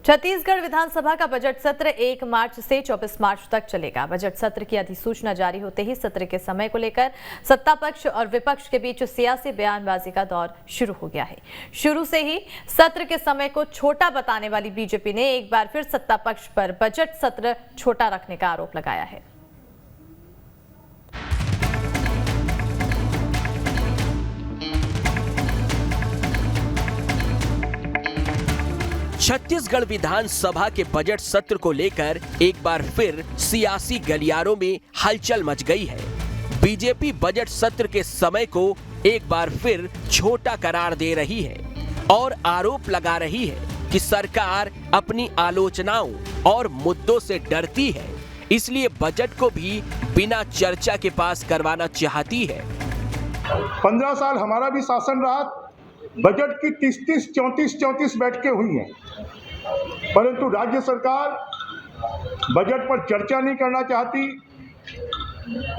छत्तीसगढ़ विधानसभा का बजट सत्र 1 मार्च से 24 मार्च तक चलेगा। बजट सत्र की अधिसूचना जारी होते ही सत्र के समय को लेकर सत्ता पक्ष और विपक्ष के बीच सियासी बयानबाजी का दौर शुरू हो गया है। शुरू से ही सत्र के समय को छोटा बताने वाली बीजेपी ने एक बार फिर सत्ता पक्ष पर बजट सत्र छोटा रखने का आरोप लगाया है। छत्तीसगढ़ विधानसभा के बजट सत्र को लेकर एक बार फिर सियासी गलियारों में हलचल मच गई है। बीजेपी बजट सत्र के समय को एक बार फिर छोटा करार दे रही है और आरोप लगा रही है कि सरकार अपनी आलोचनाओं और मुद्दों से डरती है, इसलिए बजट को भी बिना चर्चा के पास करवाना चाहती है। 15 साल हमारा भी शासन रहा, बजट की 30-30, 34-34 बैठकें हुई हैं, परंतु राज्य सरकार बजट पर चर्चा नहीं करना चाहती।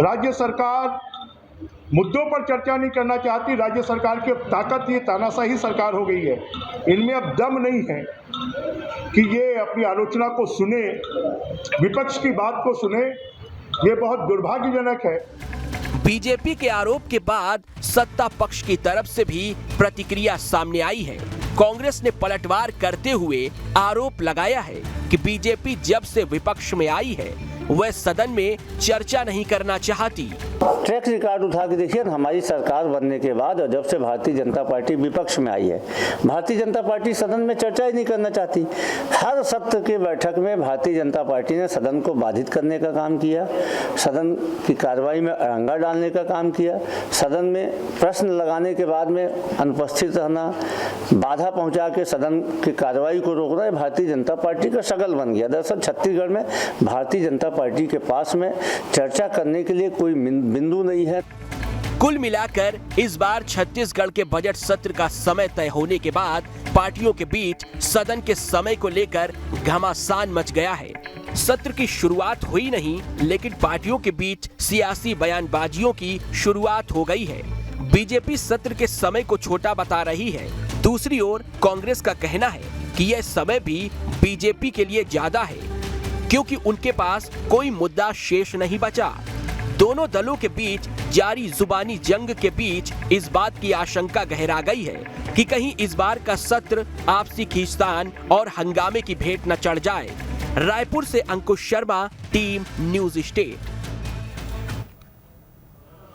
राज्य सरकार मुद्दों पर चर्चा नहीं करना चाहती। राज्य सरकार की ताकत ये तानाशाही सरकार हो गई है। इनमें अब दम नहीं है कि ये अपनी आलोचना को सुने, विपक्ष की बात को सुने। ये बहुत दुर्भाग्यजनक है। बीजेपी के आरोप के बाद सत्ता पक्ष की तरफ से भी प्रतिक्रिया सामने आई है। कांग्रेस ने पलटवार करते हुए आरोप लगाया है कि बीजेपी जब से विपक्ष में आई है वह सदन में चर्चा नहीं करना चाहती। ट्रैक रिकॉर्ड उठा के देखिए, हमारी सरकार बनने के बाद और जब से भारतीय जनता पार्टी विपक्ष में आई है, भारतीय जनता पार्टी सदन में चर्चा ही नहीं करना चाहती। हर सत्र की बैठक में भारतीय जनता पार्टी ने सदन को बाधित करने का काम किया, सदन की कार्रवाई में अड़ंगा डालने का काम किया, सदन में प्रश्न लगाने के बाद में अनुपस्थित रहना, बाधा पहुंचा के सदन की कार्रवाई को रोकना, है भारतीय जनता पार्टी का शगल बन गया। दरअसल छत्तीसगढ़ में भारतीय जनता पार्टी के पास में चर्चा करने के लिए कोई बिंदु नहीं है। कुल मिलाकर इस बार छत्तीसगढ़ के बजट सत्र का समय तय होने के बाद पार्टियों के बीच सदन के समय को लेकर घमासान मच गया है। सत्र की शुरुआत हुई नहीं, लेकिन पार्टियों के बीच सियासी बयानबाजियों की शुरुआत हो गई है। बीजेपी सत्र के समय को छोटा बता रही है। दूसरी ओर कांग्रेस का कहना है कि यह समय भी बीजेपी के लिए ज्यादा है, क्योंकि उनके पास कोई मुद्दा शेष नहीं बचा। दोनों दलों के बीच जारी जुबानी जंग के बीच इस बात की आशंका गहरा गई है कि कहीं इस बार का सत्र आपसी खींचतान और हंगामे की भेंट न चढ़ जाए। रायपुर से अंकुश शर्मा, टीम न्यूज़ स्टेट।